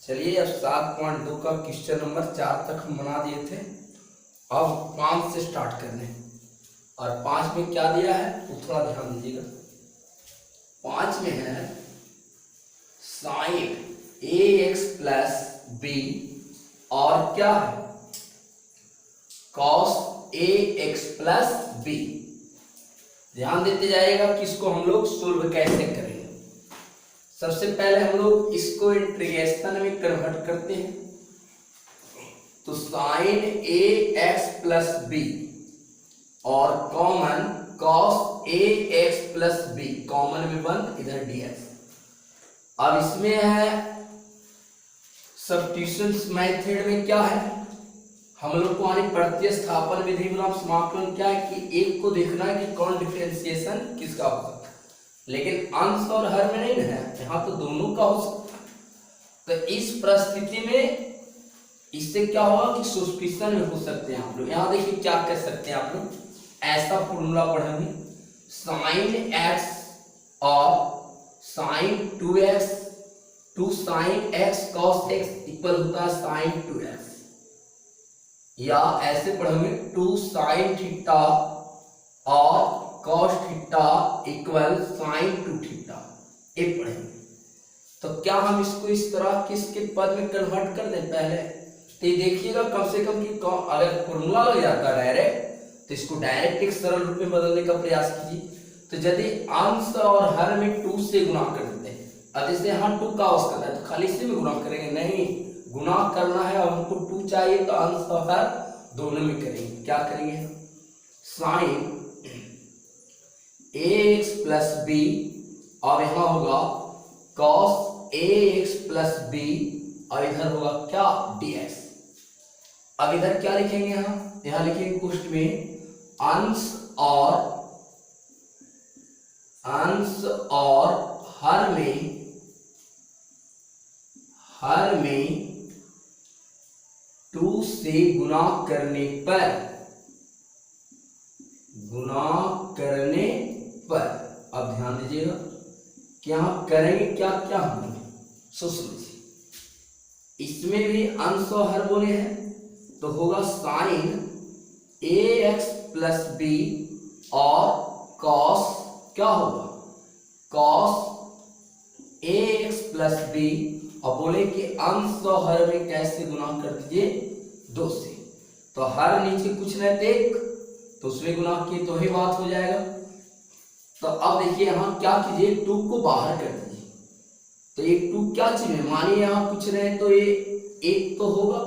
चलिए अब 7.2 का क्वेश्चन नंबर 4 तक हम बना दिए थे। अब 5 से स्टार्ट करने और 5 में क्या दिया है तो थोड़ा ध्यान दीजिएगा। 5 में है साइन ए एक्स प्लस बी और क्या है cos A x plus B. ध्यान देते जाइएगा कि इसको हम लोग सोल्व कैसे करेंगे। सबसे पहले हम लोग इसको इंटीग्रेशन में कन्वर्ट करते हैं तो साइन ए एक्स प्लस बी और common cos A x plus B, common में बंद इधर डीएक्स। अब इसमें है सब्स्टिट्यूशन मेथड में क्या है हम लोग को आने प्रतिस्थापन विधि में समाकलन क्या है कि एक को देखना है कि कौन डिफरेंशिएशन किसका हो सकता है, लेकिन अंश और हर में नहीं है, यहाँ तो दोनों का हो सकता है। तो इस परिस्थिति में इससे क्या होगा कि सब्स्टिट्यूशन में हो सकते हैं आप लोग। यहाँ देखिए क्या कर सकते हैं आप लोग, ऐसा फॉर्मूला पढ़ेंगे साइन एक्स और sine 2x two sine x cos x equal होता है साइन 2x, या ऐसे पढ़ेंगे 2 साइन थीटा और cos theta equal sine 2 theta, ये पढ़ेंगे। तो क्या हम इसको इस तरह किसके पद में कन्वर्ट कर दें पहले, तो ये देखिएगा कम से कम कि अगर फॉर्मूला लग जाता डायरेक्ट तो इसको डायरेक्ट एक सरल रूप में बदलने का प्रयास कीजिए। तो यदि अंश और हर में 2 से गुणा कर देते हैं, अब जैसे यहाँ 2 का औसत करना है तो खाली से में गुणा करेंगे, नहीं गुणा करना है और हमको 2 चाहिए तो अंश और हर दोनों में करेंगे। क्या करेंगे साइन ए एक्स प्लस बी और यहाँ होगा cos A x plus B और इधर होगा क्या dx। अब इधर क्या लिखेंगे, यहाँ लिखेंगे पुष्ट में अंश और हर में 2 से गुणा करने पर अब ध्यान दीजिएगा कि यहाँ करेंगे क्या क्या हम सोच लीजिए। इसमें भी अंश और हर बोले हैं तो होगा साइन ए एक्स प्लस बी और कॉस क्या होगा cos A x plus B, और बोले कि अंश और हर में कैसे गुणा कर दीजिए 2 से, तो हर नीचे कुछ नहीं थे तो उसमें गुणा किए तो ही बात हो जाएगा। तो अब देखिए यहाँ क्या कीजिए 2 को बाहर कर दीजिए, तो ये 2 क्या चीज है, मानिए यहाँ कुछ नहीं तो ये 1 तो होगा,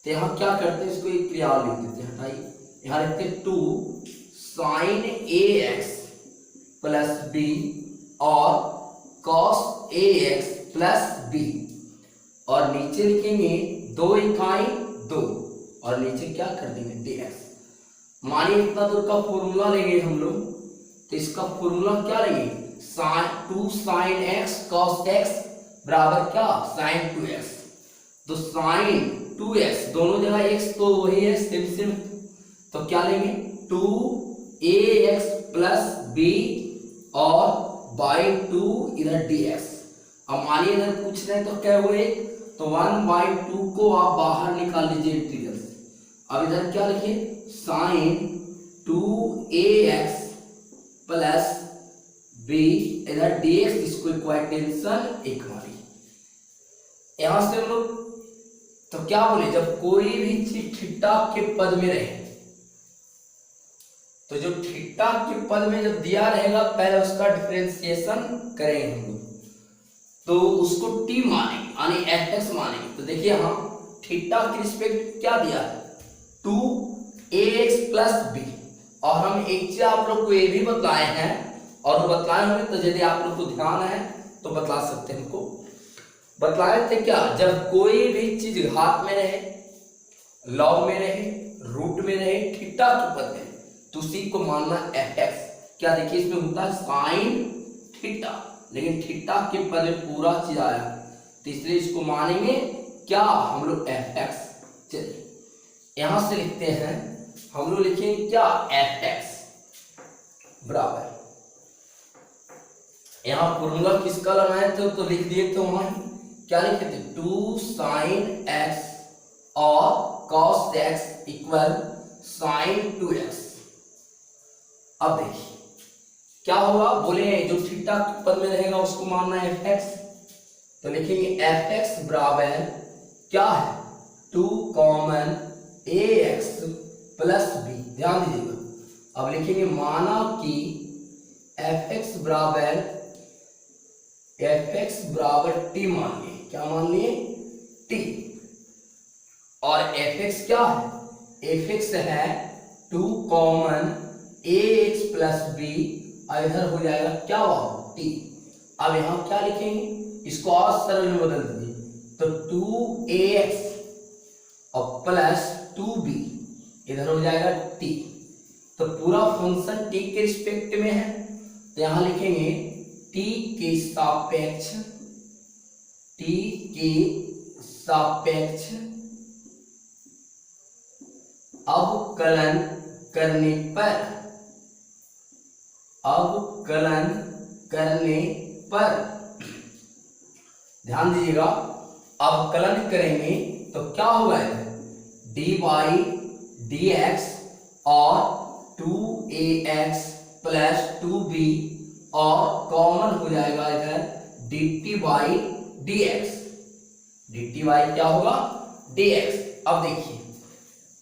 तो यहाँ क्या करते हैं इसको एक क्रिया लिख देते हैं, हटाइए यहाँ लिखते हैं 2 साइन ए एक्स प्लस बी और cos A x plus B, और नीचे लिखेंगे 2 इकाई 2 और नीचे क्या कर देंगे dx। मानिए इतना दूर का फॉर्मूला लेंगे हम लोग, तो इसका फॉर्मूला क्या लेंगे 2 साइन एक्स कॉस एक्स बराबर क्या साइन 2x, तो साइन 2x दोनों जगह x तो वही है सेम, तो क्या लेंगे 2ax प्लस b और बाई 2 इधर dx। अब मानिए इधर कुछ नहीं तो क्या हुए तो 1/2 को आप बाहर निकाल लीजिए इंटीग्रल से। अब इधर क्या लिखिए साइन 2ax प्लस b इधर dx, इसको इक्वेटेंशन एक मारी। यहां से हम लोग तो क्या बोले जब कोई भी चीज थीटा के पद में रहे तो जो थीटा के पद में जब दिया रहेगा पहले उसका डिफरेंशिएशन करेंगे हम लोग, तो उसको t मानेंगे यानी fx मानेंगे। तो देखिए यहाँ थीटा के रिस्पेक्ट क्या दिया है 2ax प्लस b, और हम एक चीज आप लोग को ये भी बतलाए हैं और वो बतलाए होंगे, तो यदि आप लोग को ध्यान है तो बतला सकते हैं। हमको बतलाए थे क्या, जब कोई भी चीज घात में रहे, लॉग में रहे, रूट में रहे, थीटा के पद में, तो उसी को मानना fx। क्या देखिए इसमें होता है साइन थीटा, लेकिन थीटा के पद में पूरा चीज आया तो इसलिए इसको मानेंगे क्या हम लोग fx। चलिए यहां से लिखते हैं हम लोग लिखेंगे क्या fx बराबर, यहाँ फॉर्मूला किसका लगाए थे तो लिख दिए थे वहां क्या लिखे थे 2 sin x और cos x equal sin 2x। अब देखिए क्या होगा, बोले जो थीटा पद में रहेगा उसको मानना है fx, तो लिखेंगे fx बराबर क्या है 2 कॉमन ax प्लस b। ध्यान दीजिएगा, अब लिखेंगे माना कि fx बराबर t मान लिए, क्या मान लिए t, और fx क्या है, fx है 2 कॉमन ax प्लस b, इधर हो जाएगा क्या बाबू t। अब यहां क्या लिखेंगे, इसको और सरल में बदल दीजिए, तो 2ax और प्लस 2b, इधर हो जाएगा t। तो पूरा फंक्शन t के रिस्पेक्ट में है, तो यहां लिखेंगे t के सापेक्ष अवकलन करने पर ध्यान दीजिएगा, अवकलन करेंगे तो क्या होगा, dy dx और 2ax प्लस 2b और कॉमन हो जाएगा इधर dt बाई क्या होगा dx। अब देखिए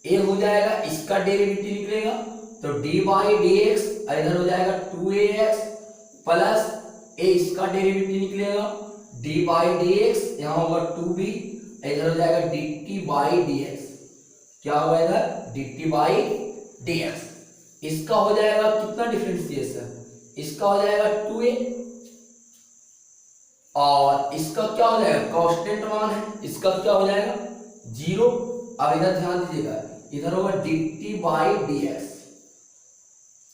a हो जाएगा, इसका डेरिवेटिव निकलेगा तो d बाई dx, इधर हो जाएगा 2ax प्लस a, इसका डेरिवेटिव निकलेगा d बाई dx, यहाँ होगा 2b, इधर हो जाएगा dt बाई dx। क्या होगा इधर dt बाई dx। इसका हो जाएगा कितना डिफरेंशिएशन, इसका हो जाएगा 2a और इसका क्या हो जाएगा कांस्टेंट मान है, इसका क्या हो जाएगा 0। अब इधर ध्यान दीजिएगा, इधर होगा dt बाई dx,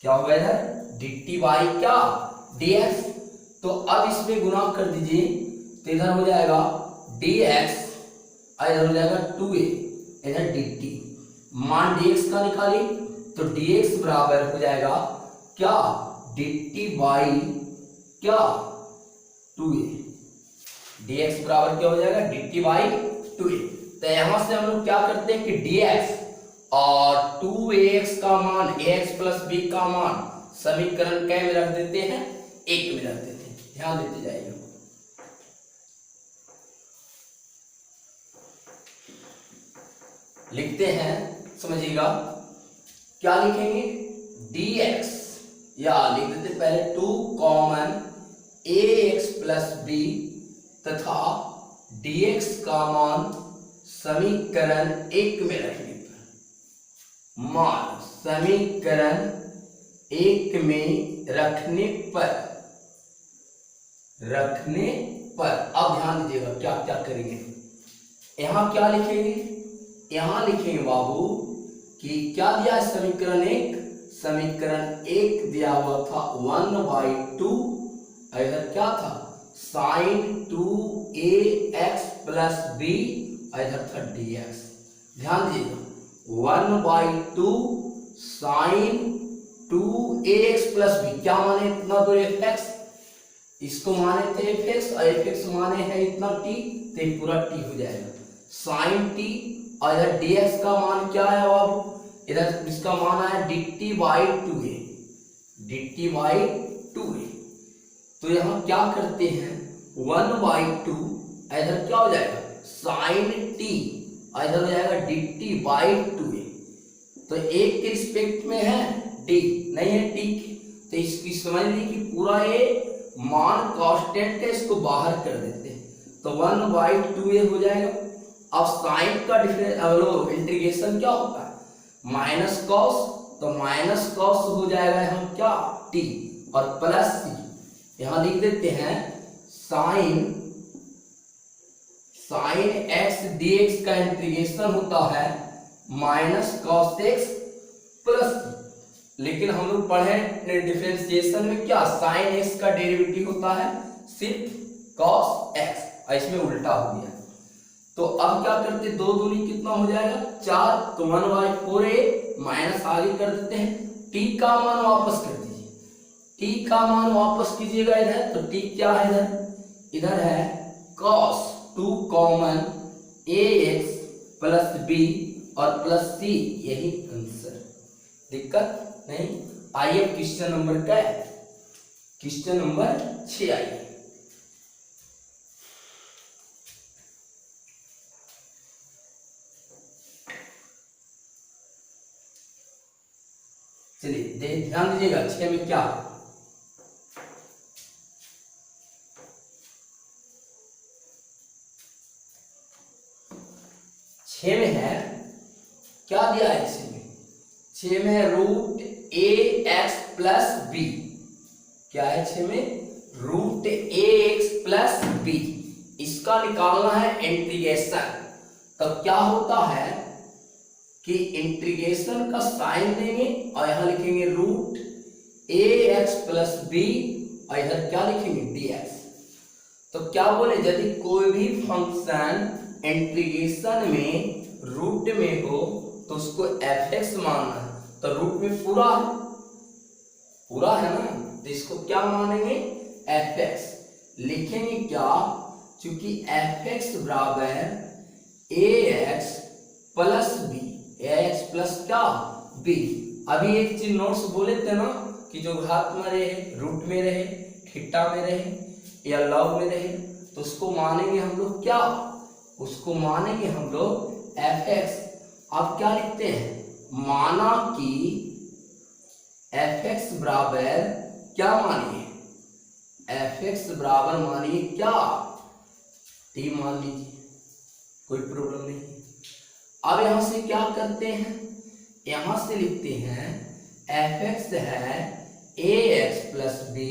क्या होगा इधर dt बाई क्या dx। तो अब इसमें गुणा कर दीजिए, तो इधर हो जाएगा dx, इधर हो जाएगा 2a, इधर dt, मान dx का निकाली तो dx बराबर हो जाएगा क्या dt बाई क्या 2a, dx बराबर क्या हो जाएगा dt बाई 2a। तो यहां से हम लोग क्या करते हैं कि dx और 2ax का मान ax प्लस b का मान समीकरण कै में रख देते हैं, 1 में रख देते हैं। ध्यान देते जाइए, लिखते हैं, समझिएगा क्या लिखेंगे dx, या लिख देते पहले 2 कॉमन ax प्लस b तथा dx का मान समीकरण 1 में रखने पर, मान समीकरण 1 में रखने पर अब ध्यान दीजिएगा क्या क्या करेंगे, यहां क्या लिखेंगे, यहां लिखेंगे बाबू कि क्या दिया है समीकरण 1, समीकरण 1 दिया हुआ था 1/2, इधर क्या था sin 2ax प्लस b, इधर था dx। ध्यान दीजिएगा 1/2 sin 2ax प्लस b, क्या माने इतना दूर fx, इसको माने थे fx और fx माने है इतना t, तो ये पूरा t हो जाएगा sin t, और इधर dx का मान क्या है बाबू, इधर इसका मान आया dt बाई 2a। तो यहाँ क्या करते हैं 1/2, इधर क्या हो जाएगा sin t, इधर हो जाएगा dt बाई 2a। तो एक के रिस्पेक्ट में है d, नहीं है t के, तो इसकी समझ ली कि पूरा ये मान कांस्टेंट है, इसको बाहर कर देते हैं, तो 1/2a हो जाएगा। अब साइन का इंटीग्रेशन क्या होता है माइनस कॉस, तो माइनस कॉस हो जाएगा यहाँ क्या t और प्लस c, यहाँ लिख देते हैं साइन x dx का इंटीग्रेशन होता है minus cos x plus c। लेकिन हम लोग पढ़े डिफरेंशिएशन में क्या साइन x का डेरिवेटिव होता है सिर्फ कॉस x, और इसमें उल्टा हो गया। तो अब क्या करते, 2 दूनी कितना हो जाएगा 4, तो 1/4a माइनस आगे कर देते हैं, t का मान वापस कर दीजिए, t का मान वापस कीजिएगा इधर, तो t क्या है इधर है cos to common ax plus b और प्लस c, यही आंसर, दिक्कत नहीं। आइए क्वेश्चन नंबर क्या है, क्वेश्चन नंबर 6 आइए। चलिए ध्यान दीजिएगा 6 में क्या है। छह में है, क्या दिया है छह में है रूट ए एक्स प्लस बी। क्या है छह में, रूट ए एक्स प्लस बी। इसका निकालना है इंटीग्रेशन। तब क्या होता है कि इंटीग्रेशन का साइन देंगे और यहां लिखेंगे रूट ए एक्स प्लस बी और इधर क्या लिखेंगे डी एक्स। तो क्या बोले, यदि कोई भी फंक्शन इंटीग्रेशन में रूट में हो तो उसको एफ एक्स मानना है। तो रूट में पूरा है ना, तो इसको क्या मानेंगे एफ एक्स। लिखेंगे क्या, चूंकि एफ एक्स बराबर ए एक्स प्लस बी, ए एक्स प्लस क्या बी। अभी एक चीज नोट्स बोले थे ना कि जो घात में रहे, रूट में रहे, थीटा में रहे या लॉग में रहे, तो उसको मानेंगे हम लोग क्या, उसको मानेंगे हम लोग एफ एक्स। अब क्या लिखते हैं, माना कि एफ एक्स बराबर क्या मानिए, एफ एक्स बराबर मानिए क्या टी मान लीजिए, कोई प्रॉब्लम नहीं। अब यहां से क्या करते हैं, यहां से लिखते हैं एफ एक्स है ए एक्स प्लस बी,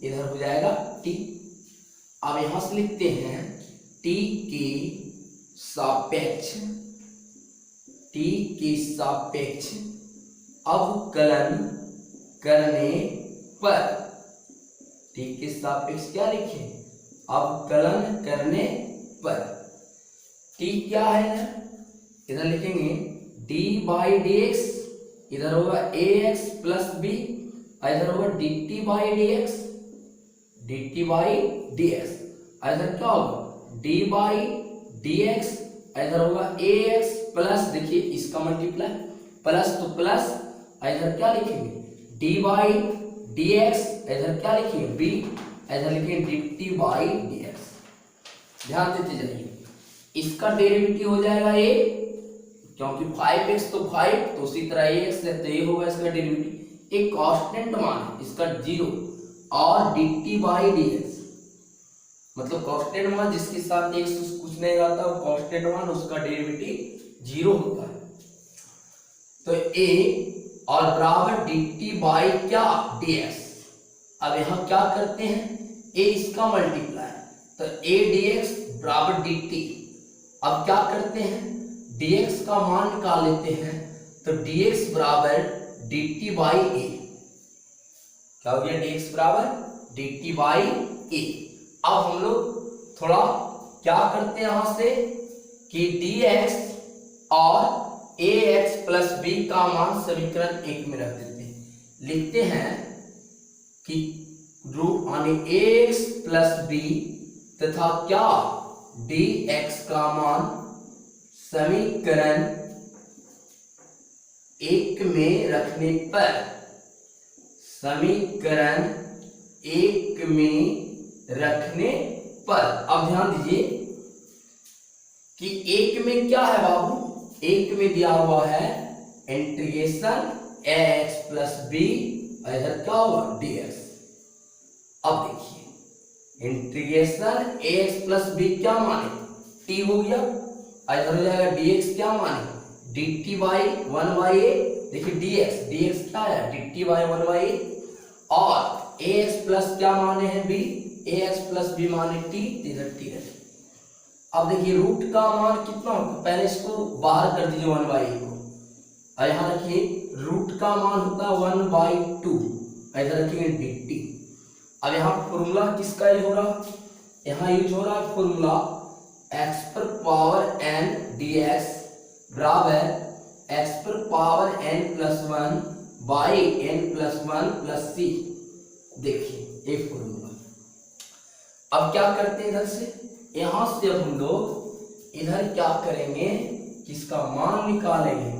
इधर हो जाएगा टी। अब यहां से लिखते हैं टी की सापेक्ष, टी की सापेक्ष अवकलन करने पर, टी के सापेक्ष क्या लिखें, अवकलन करने पर। टी क्या है, इधर लिखेंगे डी बाई डी एक्स, इधर होगा ए एक्स प्लस बी, इधर होगा D T by D x, D T by D x. इधर क्या होगा डी बाई डी एक्स, इधर होगा ए एक्स प्लस, देखिए इसका मल्टीप्लाई प्लस तो प्लस, इधर क्या लिखेंगे डी बाई डी एक्स, इधर क्या लिखेंगे बी, इधर लिखेंगे D T by D x. ध्यान देते जाइए, इसका डेरिवेटिव हो जाएगा ए, क्योंकि 5x तो 5, तो उसी तरह x है तो ये होगा इसका डेरिवेटिव। एक कांस्टेंट मान है इसका 0 और D T by D x, मतलब कांस्टेंट मान जिसके साथ x कुछ नहीं रहता, वो कांस्टेंट मान उसका डेरिवेटिव 0 होता है। तो a और बराबर डी टी बाई क्या डी एक्स। अब यहां क्या करते हैं, a इसका मल्टीप्लाई, तो a dx बराबर dt। अब क्या करते हैं, dx का मान निकाल लेते हैं, तो dx बराबर dt बाई a। क्या हो गया, dx बराबर dt बाई a। अब हम लोग थोड़ा क्या करते हैं यहां से कि dx और ax प्लस b का मान समीकरण 1 में रख देते हैं। लिखते हैं कि रूट यानी ax प्लस b तथा क्या dx का मान समीकरण 1 में रखने पर, समीकरण 1 में रखने पर। अब ध्यान दीजिए कि 1 में क्या है बाबू, 1 में दिया हुआ है इंटीग्रेशन ax प्लस b, इधर क्या हुआ dx। अब देखिए इंटीग्रेशन ax प्लस b क्या माने t हो गया, इधर हो जाएगा dx क्या माने dt बाई 1 बाई a। देखिए dx क्या है dt बाई 1 बाई a, और ax प्लस क्या माने हैं b, ax प्लस b माने t, इधर t है। अब देखिए रूट का मान कितना होगा, पहले इसको बाहर कर दीजिए 1 बाई a को, और यहाँ रखिए रूट का मान होता है 1 बाई 2, इधर रखेंगे dt। अब यहाँ फॉर्मूला किसका यूज हो रहा, यहाँ यूज हो रहा है फॉर्मूला x पर पावर n dx बराबर x पर power n plus 1 by n plus 1 plus c। देखिए एक फॉर्मूला। अब क्या करते हैं, इधर से यहां से अब हम लोग इधर क्या करेंगे, किसका मान निकालेंगे,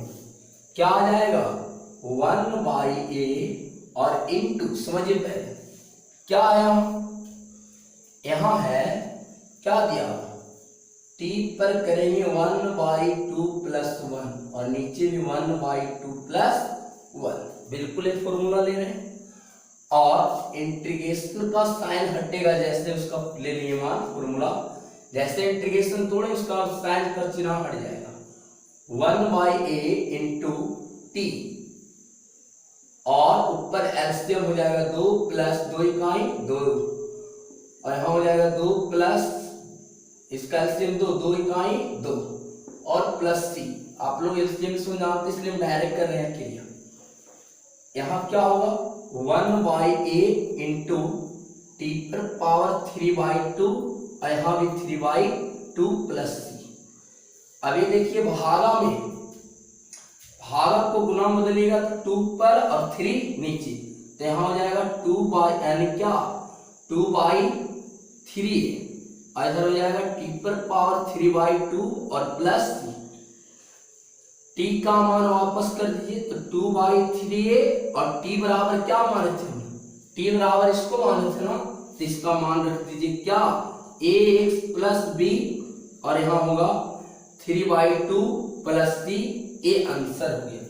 क्या आ जाएगा 1/a और इनटू, समझिए पहले क्या आया, यहां है क्या दिया, t पर करेंगे 1/2 + 1 और नीचे भी 1/2 + 1, बिल्कुल एक फॉर्मूला ले रहे हैं। और इंटीग्रेशन का साइन हटेगा, जैसे उसका ले लिए मान फॉर्मूला, जैसे इंटीग्रेशन तोड़े उसका साइन का चिन्ह हट जाएगा, 1/a × t और ऊपर एलसीएम हो जाएगा 2 + 2 इकाई 2 और यहां हो जाएगा 2 प्लस इसका एलसीएम 2 इकाई 2 और प्लस c, आप लोग एलसीएम से जानते इसलिए हम डायरेक्ट कर रहे हैं क्रिया। यहां क्या होगा 1/a × t पर पावर 3/2 और यहां भी 3/2 + c। अब ये देखिए भागा में, भागा को गुना में बदलेगा तो 2 पर और 3 नीचे, तो यहां हो जाएगा 2 यानी क्या 2/3 और इधर हो जाएगा t पर पावर 3/2 और प्लस t का मान वापस कर दीजिए, तो 2/3a और t बराबर क्या माने थे हम, t बराबर इसको माने थे ना, तो इसका मान रख दीजिए क्या ax + b और यहां होगा 3/2 + c, ये आंसर हो गया।